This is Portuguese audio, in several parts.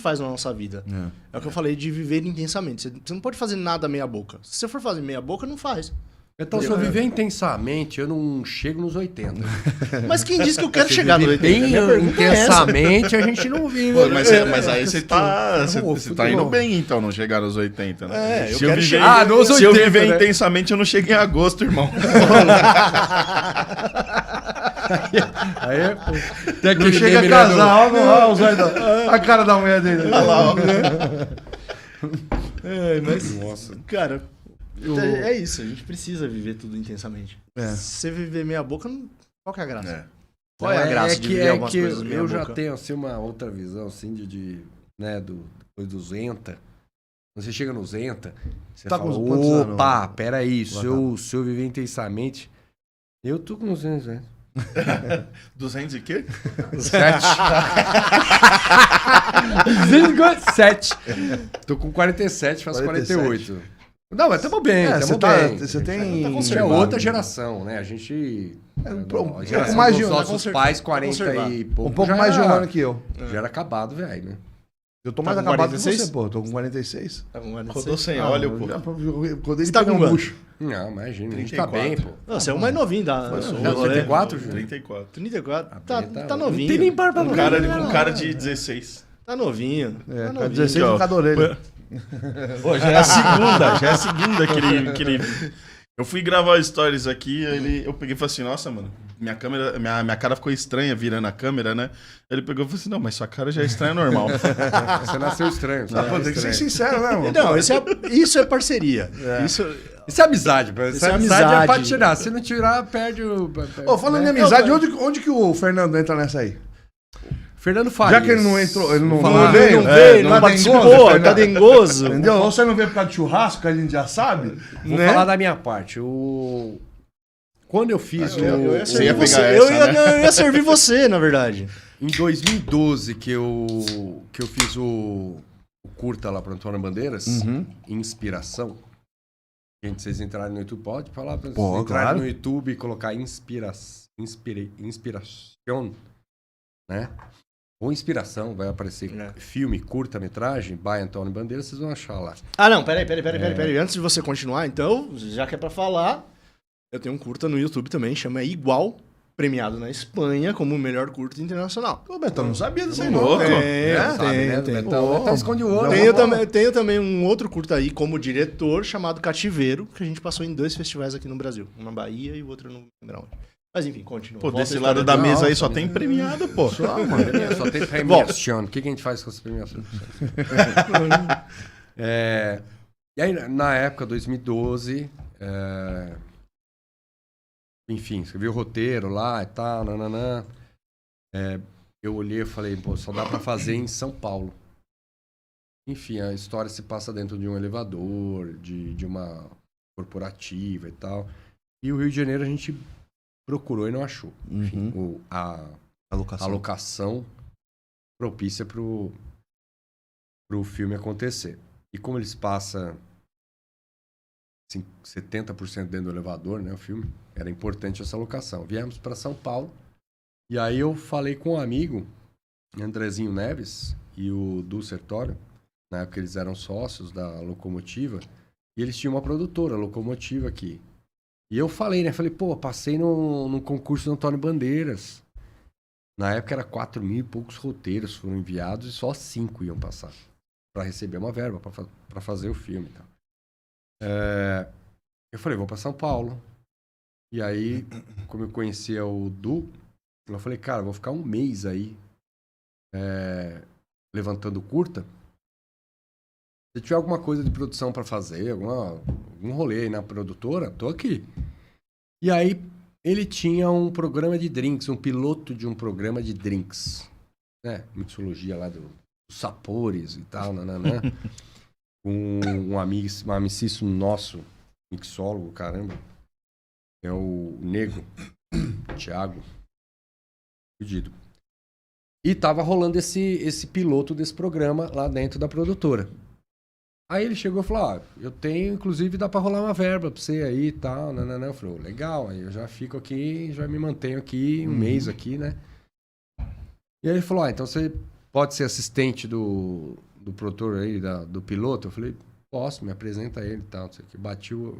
faz na nossa vida. É o que eu falei de viver intensamente. Você não pode fazer nada meia boca. Se você for fazer meia boca, não faz. Então, se eu viver intensamente, eu não chego nos 80. Mas quem disse que eu quero chegar no 80? Bem intensamente, a gente não vive. Pô, mas aí você tá indo bem, então, não chegar aos 80, né? Eu quero chegar nos 80. Se eu viver intensamente, eu não chego em agosto, irmão. Aí, tem Não chega a casar, a cara da mulher dele. Olha lá, ó. Mas, Nossa. cara, é isso. A gente precisa viver tudo intensamente. Se você viver meia boca, qual que é a graça? Qual é a graça de viver algumas coisas meia boca? Eu já tenho assim, uma outra visão assim, né, depois do Zenta. Quando você chega no Zenta, você Tá fala, com quantos anos? opa, peraí, se eu viver intensamente, eu tô com 200 anos. 200 e quê? 7. Tô com 47, faço 48. Não, mas tamo bem, tamo bem. Você tem... É outra geração, né? A gente... pouco geração mais dos de um, nossos pais, 40 e pouco. Um pouco mais de um ano que eu. Já era acabado, velho, né? Eu tô mais com acabado 46? que você, pô. Tô com 46. Tá com 46? Rodou sem óleo, pô. Quando ele tá pegou com um bucho. Não, imagina, a gente 34. tá bem, pô. Não, você é o mais novinho da... Não, 34, Júlio? 34. 34. tá Tá novinho. Não tem nem barba Com cara de 16. Tá novinho. É, Tá com novinho. 16 ó. em cada orelha. Pô, já é a segunda que ele... Eu fui gravar stories aqui, eu peguei e falei assim, nossa, mano, minha cara ficou estranha virando a câmera, né? Ele pegou e falou assim, não, mas sua cara já é estranha normal. Você nasceu estranho. Ah, pô, tem que ser sincero, né, mano? Não, isso é parceria. Isso Isso é amizade, pô. Isso é amizade é pra amizade. tirar. Se não tirar, perde o... Ô, falando em amizade, onde que o Fernando entra nessa aí? Fernando Farias. Já que ele não entrou, ele não falar. veio, não tá participou, dengoso, tá Fernando. dengoso. Entendeu? Ou você não veio por causa de churrasco, que a gente já sabe. Vou né? falar da minha parte. Quando eu fiz Eu ia Você servir ia pegar você. essa, né? Eu ia servir você, na verdade. Em 2012, que eu fiz o curta lá pro Antônio Bandeiras, Inspiração. Gente, vocês entrarem no YouTube, pode falar? Pra Pô, vocês entrarem claro. no YouTube e colocar Inspiração, né? Ou Inspiração, vai aparecer filme, curta-metragem, by Antônio Bandeiras, vocês vão achar lá. Ah, não, peraí. Antes de você continuar, então, já que é pra falar, eu tenho um curta no YouTube também, chama Igual, premiado na Espanha como o melhor curta internacional. Ô, Betão, não sabia disso aí, Louco. não. Tem. Betão esconde o outro. Tenho também um outro curta aí como diretor chamado Cativeiro, que a gente passou em 2 festivais aqui no Brasil. Um na Bahia e o outro no lembro onde. Mas enfim, continua. Pô, Volta desse a lado história da do- mesa aí só tem premiado, pô. Só, mano. Só tem premiação. O que a gente faz com essa premiação? E aí, na época, 2012, enfim, escrevi o roteiro lá e tal, nananã. Eu olhei e falei, pô, só dá pra fazer em São Paulo. Enfim, a história se passa dentro de um elevador, de uma corporativa e tal. E o Rio de Janeiro a gente procurou e não achou. Enfim, a locação propícia pro filme acontecer. E como eles passam 70% dentro do elevador, né, o filme, era importante essa locação. Viemos para São Paulo e aí eu falei com um amigo, Andrezinho Neves e o Du Sertório, na época eles eram sócios da Locomotiva, e eles tinham uma produtora, Locomotiva, aqui. E eu falei, né? Falei, pô, passei no concurso do Antônio Bandeiras. Na época era 4.000 e poucos roteiros foram enviados e só 5 iam passar. Pra receber uma verba, pra fazer o filme e tal. Eu falei, vou pra São Paulo. E aí, como eu conhecia o Du, eu falei, cara, vou ficar um mês aí levantando curta. Se tiver alguma coisa de produção pra fazer, algum rolê aí na produtora, tô aqui. E aí, ele tinha um programa de drinks, um piloto de um programa de drinks. Né? Mixologia lá dos sabores e tal, nananã. Um amicíssimo nosso, mixólogo, caramba. É o Nego, Thiago. Fudido. E tava rolando esse piloto desse programa lá dentro da produtora. Aí ele chegou e falou, eu tenho, inclusive, dá pra rolar uma verba pra você aí e tal, nananã. Eu falei, legal, aí eu já fico aqui, já me mantenho aqui um mês aqui, né? E aí ele falou, então você pode ser assistente do produtor aí, do piloto? Eu falei, posso, me apresenta ele e tal. Não sei o que.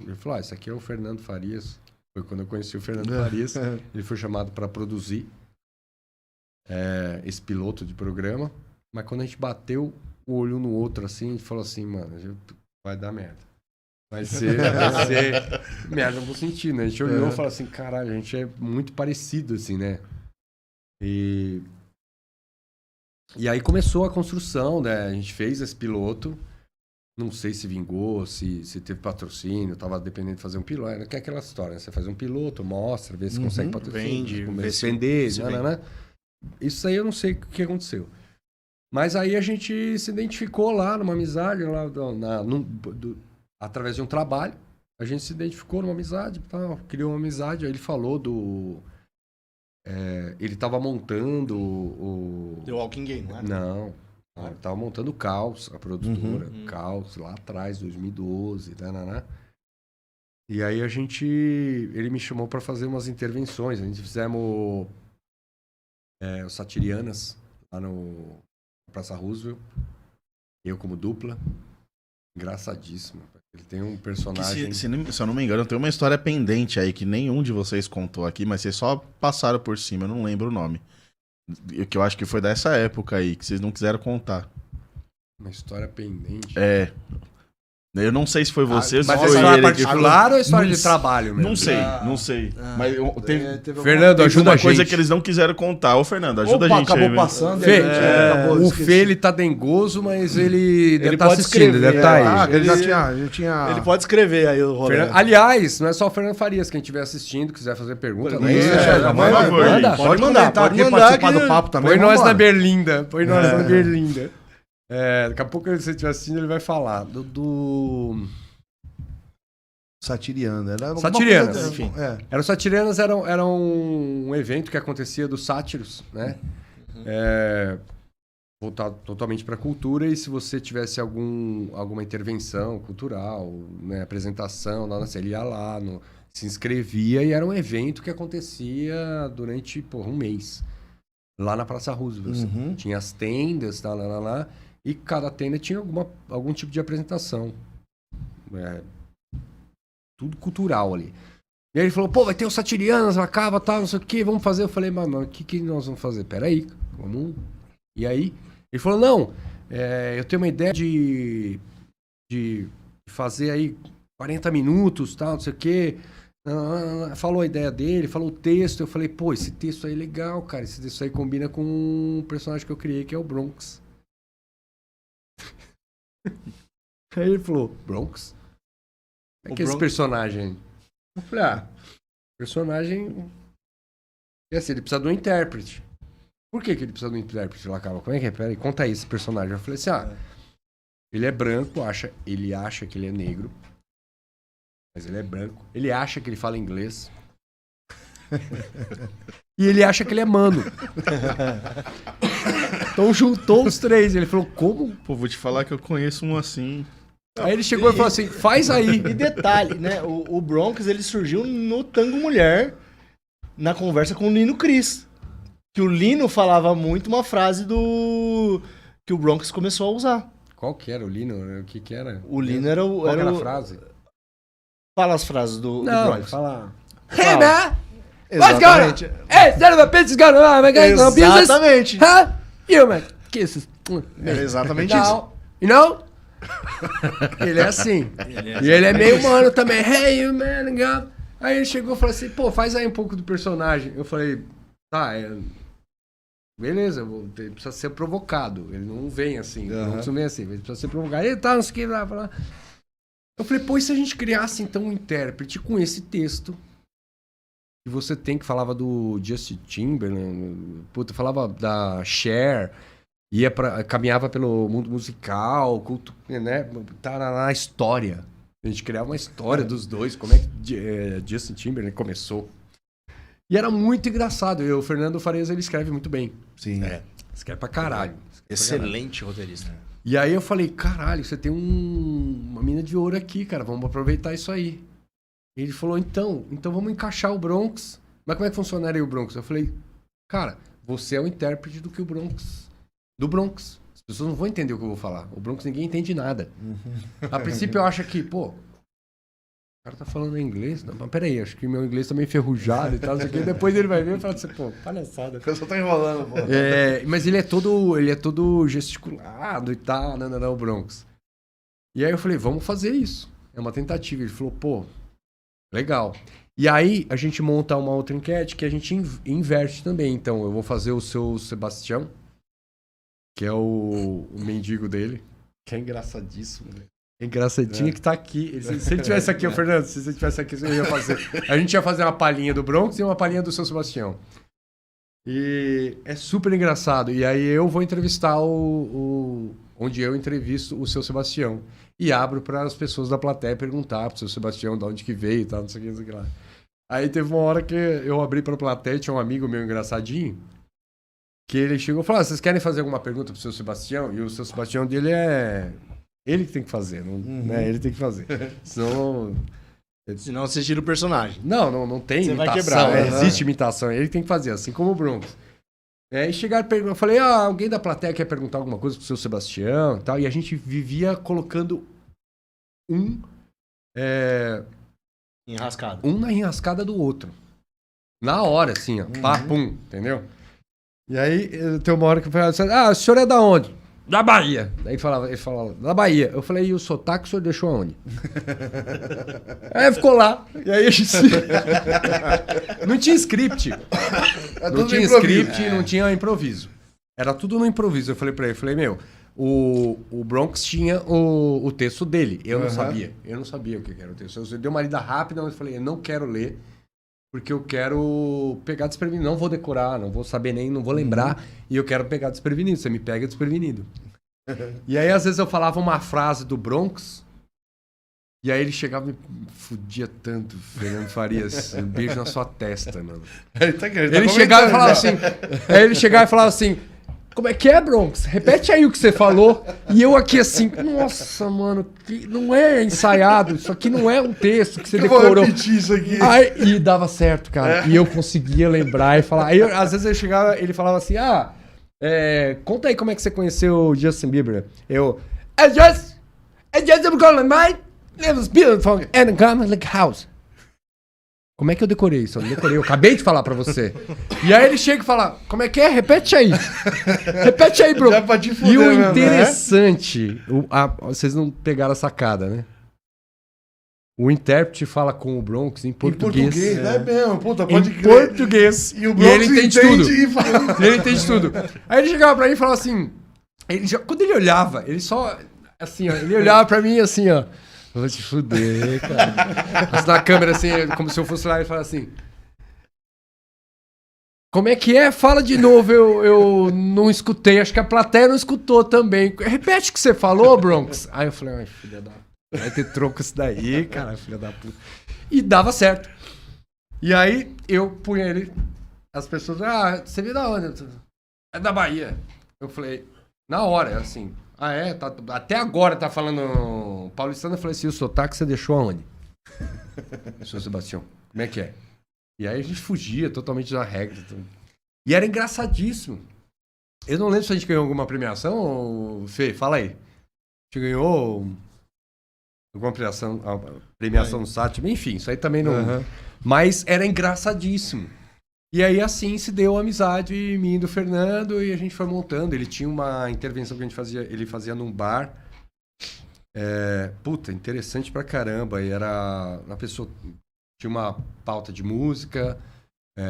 Ele falou, esse aqui é o Fernando Farias. Foi quando eu conheci o Fernando Farias. Ele foi chamado para produzir esse piloto de programa. Mas quando a gente bateu o olho no outro assim, a gente falou assim, mano, vai dar merda. Vai ser merda no bom sentido, né? A gente olhou e falou assim, caralho, a gente é muito parecido, assim, né? E aí começou a construção, né? A gente fez esse piloto. Não sei se vingou, se teve patrocínio, tava dependendo de fazer um piloto. É aquela história, né? Você faz um piloto, mostra, vê se consegue patrocínio, vender, né? Isso aí eu não sei o que aconteceu. Mas aí a gente se identificou lá numa amizade, através de um trabalho. A gente se identificou numa amizade, criou uma amizade. Aí ele falou ele estava montando o... The Walking Game, não é? Não. Ele estava montando o Caos, a produtora. Caos, lá atrás, 2012. E aí ele me chamou para fazer umas intervenções. A gente fizemos o Satirianas, lá no Praça Roosevelt. Eu como dupla. Engraçadíssimo. Ele tem um personagem... Se eu não me engano, tem uma história pendente aí que nenhum de vocês contou aqui, mas vocês só passaram por cima, eu não lembro o nome. Que eu acho que foi dessa época aí, que vocês não quiseram contar. Uma história pendente? Eu não sei se foi você, mas foi história ele. Particular ou história de trabalho mesmo? Não sei. Mas teve Fernando, ajuda a gente. Coisa que eles não quiseram contar. Ô, Fernando, ajuda a gente acabou aí. Passando. O Fê, ele tá dengoso, mas ele deve estar assistindo, escrever, deve estar aí. Ele já tinha... Ele pode escrever aí o rolê. Aliás, não é só o Fernando Farias, quem estiver assistindo, quiser fazer pergunta, Pode mandar aqui participar do papo também. Põe nós na Berlinda. Daqui a pouco, se você estiver assistindo, ele vai falar do... Satirianas. Satirianas, enfim. Era o Satirianas, era um evento que acontecia dos sátiros, né? Voltado totalmente para a cultura, e se você tivesse alguma intervenção cultural, né, apresentação, ele ia lá, se inscrevia, e era um evento que acontecia durante um mês. Lá na Praça Roosevelt. Tinha as tendas, e cada tenda tinha algum tipo de apresentação. Tudo cultural ali. E aí ele falou, vai ter o Satirianas, acaba, tal, não sei o que, vamos fazer. Eu falei, mas o que nós vamos fazer? Peraí, vamos... E aí, ele falou, não, eu tenho uma ideia de fazer aí 40 minutos, tal, não sei o que. Falou a ideia dele, falou o texto. Eu falei, esse texto aí é legal, cara. Esse texto aí combina com um personagem que eu criei, que é o Bronx. Aí ele falou, Bronx? É que esse personagem... Eu falei, personagem... E assim, ele precisa de um intérprete. Por que ele precisa de um intérprete lá, cara? Como é que é? Peraí, conta aí esse personagem. Eu falei assim, ele é branco, ele acha que ele é negro. Mas ele é branco. Ele acha que ele fala inglês. E ele acha que ele é mano. Então juntou os três. Ele falou, como? Vou te falar que eu conheço um assim. Aí ele chegou e falou assim, faz aí. E detalhe, né? O Bronx, ele surgiu no Tango Mulher, na conversa com o Lino Cris. Que o Lino falava muito uma frase que o Bronx começou a usar. Qual que era o Lino? O que era? O Lino era o... Qual era a frase? Fala as frases do Bronx. Fala. Hey, man! Exatamente. Hey, son of a bitch is gonna... Exatamente. Huh? You, man. Kisses. É exatamente isso. You know? Ele é assim. E ele é meio humano também. Hey, you, man. Aí ele chegou e falou assim, faz aí um pouco do personagem. Eu falei, beleza, ele precisa ser provocado. Ele não vem assim. Não vem assim. Ele precisa ser provocado. Ele não sei o que lá. Eu falei, e se a gente criasse então um intérprete com esse texto? E você falava do Justin Timberlake, falava da Cher, caminhava pelo mundo musical, né? Tá na história. A gente criava uma história dos dois, como é que Justin Timberlake começou. E era muito engraçado. O Fernando Farias, ele escreve muito bem. Sim. Escreve pra caralho. Excelente roteirista. E aí eu falei, caralho, você tem uma mina de ouro aqui, cara, vamos aproveitar isso aí. E ele falou, então vamos encaixar o Bronx. Mas como é que funcionaria o Bronx? Eu falei, cara, você é o intérprete do que o Bronx do Bronx. As pessoas não vão entender o que eu vou falar. O Bronx ninguém entende nada. A princípio eu acho que, pô, o cara tá falando inglês. Não, mas peraí, acho que meu inglês tá meio enferrujado e tal, não sei o quê. Depois ele vai ver e fala assim, pô, palhaçada. O pessoal tá enrolando, pô. Mas ele é todo gesticulado e tal, o Bronx. E aí eu falei, vamos fazer isso. É uma tentativa. Ele falou, pô, legal. E aí a gente monta uma outra enquete que a gente inverte também. Então eu vou fazer o seu Sebastião, que é o mendigo dele, que é engraçadíssimo, né? É engraçadinho que tá aqui. Se ele tivesse aqui, Fernando, se você tivesse aqui, eu ia fazer. A gente ia fazer uma palhinha do Bronx e uma palhinha do seu Sebastião. E é super engraçado. E aí eu vou entrevistar onde eu entrevisto o seu Sebastião. E abro para as pessoas da plateia perguntar pro seu Sebastião de onde que veio e tal, não sei o que, não sei o que lá. Aí teve uma hora que eu abri pra plateia, tinha um amigo meu engraçadinho, que ele chegou e falou, vocês querem fazer alguma pergunta pro seu Sebastião? E o seu Sebastião dele é... Ele que tem que fazer, não, né? Ele tem que fazer. Senão você tira o personagem. Não tem você imitação. vai quebrar, Existe imitação, ele tem que fazer, assim como o Bronx. E chegaram e eu falei, alguém da plateia quer perguntar alguma coisa pro seu Sebastião e tal. E a gente vivia colocando Enrascado. um na enrascada do outro. Na hora, assim, ó. Pá, pum, entendeu? E aí, tem uma hora que eu falei assim, o senhor é da onde? Da Bahia. Daí ele falava, da Bahia. Eu falei, e o sotaque o senhor deixou aonde? Aí ficou lá. E aí a gente... Não tinha script. Não tinha script, não tinha improviso. Era tudo no improviso. Eu falei pra ele, o Bronx tinha o texto dele. Eu não sabia. Eu não sabia o que era o texto. Eu dei uma lida rápida, mas eu falei, eu não quero ler, porque eu quero pegar desprevenido. Não vou decorar, não vou saber nem, não vou lembrar. E eu quero pegar desprevenido. Você me pega desprevenido. E aí, às vezes, eu falava uma frase do Bronx, e aí ele chegava e me fudia tanto, Fernando Farias. Um beijo na sua testa, mano. Ele chegava e falava assim... Aí ele chegava e falava assim... Como é que é, Bronx? Repete aí o que você falou. E eu aqui assim, nossa, mano, que não é ensaiado, isso aqui não é um texto que você decorou. Vou repetir isso aqui. Aí, e dava certo, cara. E eu conseguia lembrar e falar. Aí, às vezes ele chegava, ele falava assim, conta aí como é que você conheceu o Justin Bieber. I just am calling my name is beautiful and I'm like house. Como é que eu decorei isso? Eu não decorei, eu acabei de falar pra você. E aí ele chega e fala, como é que é? Repete aí. Repete aí, bro. Já pra te fuder E o mesmo, interessante, vocês não pegaram a sacada, né? O intérprete fala com o Bronx em português. Em português, né? Mesmo, puta, pode em português. E o Bronx ele entende tudo. E fala... Ele entende tudo. Aí ele chegava pra mim e falava assim... quando ele olhava, ele só... Assim, ó, ele olhava pra mim assim, ó... Vou te fuder, cara. Mas na câmera, assim, como se eu fosse lá e falar assim... Como é que é? Fala de novo, eu não escutei. Acho que a plateia não escutou também. Repete o que você falou, Bronx. Aí eu falei, ai, filha da... Vai ter troco isso daí, cara, filha da puta. E dava certo. E aí, eu punha ele... As pessoas... você veio da onde? É da Bahia. Eu falei... Na hora, assim... até agora tá falando paulistano. Eu falei assim, o sotaque você deixou aonde? Seu Sebastião, como é que é? E aí a gente fugia totalmente da regra. E era engraçadíssimo. Eu não lembro se a gente ganhou alguma premiação, Fê, fala aí. A gente ganhou alguma premiação no SAT, enfim, isso aí também não... Mas era engraçadíssimo. E aí, assim, se deu a amizade mim e do Fernando, e a gente foi montando. Ele tinha uma intervenção que a gente fazia, ele fazia num bar. Interessante pra caramba. E era uma pessoa... Tinha uma pauta de música,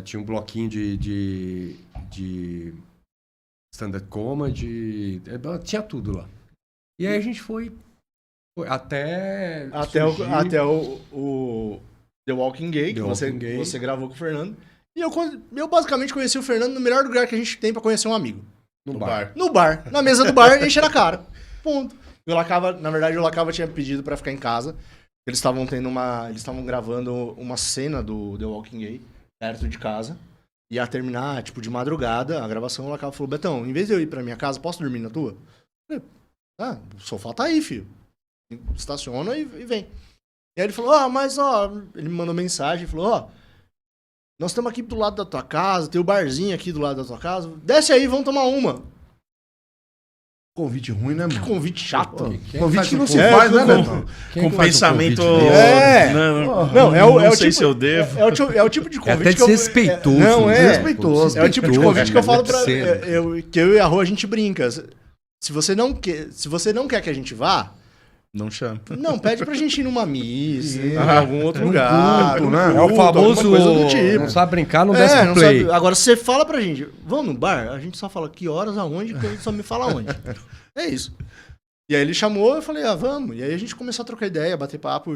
tinha um bloquinho de stand-up comedy, tinha tudo lá. E aí a gente foi até o The Walking Gay, que você gravou com o Fernando. E eu basicamente conheci o Fernando no melhor lugar que a gente tem pra conhecer um amigo. No bar. No bar. Na mesa do bar, encher a cara. Ponto. Na verdade, o Lacava tinha pedido pra ficar em casa. Eles estavam gravando uma cena do The Walking Gay perto de casa. Ia terminar, tipo, de madrugada a gravação. O Lacava falou, Betão, em vez de eu ir pra minha casa, posso dormir na tua? Eu falei, o sofá tá aí, filho. Estaciona e vem. E aí ele falou, ele me mandou mensagem e falou, nós estamos aqui do lado da tua casa, tem o barzinho aqui do lado da tua casa. Desce aí, vamos tomar uma. Convite ruim, né, Que mano? convite chato. Convite que não se É, faz, né, com- Betão? Com pensamento. É. Não, é o não sei tipo, se eu devo. É o tipo de É convite até que eu... desrespeitoso. Não, é. Desrespeitoso. É o tipo de convite que eu falo pra... Ser. Que eu e a Rô, a gente brinca. Se você não quer que a gente vá, Não chama. não, pede pra gente ir numa missa, em Ah, algum outro lugar. culto, né? num É o culto, famoso. alguma coisa do tipo. Não sabe brincar, não desce Não pro play. sabe. Agora, se você fala pra gente, vamos no bar, a gente só fala que horas, aonde, que a gente só me fala onde. É isso. E aí ele chamou, eu falei, vamos. E aí a gente começou a trocar ideia, bater papo.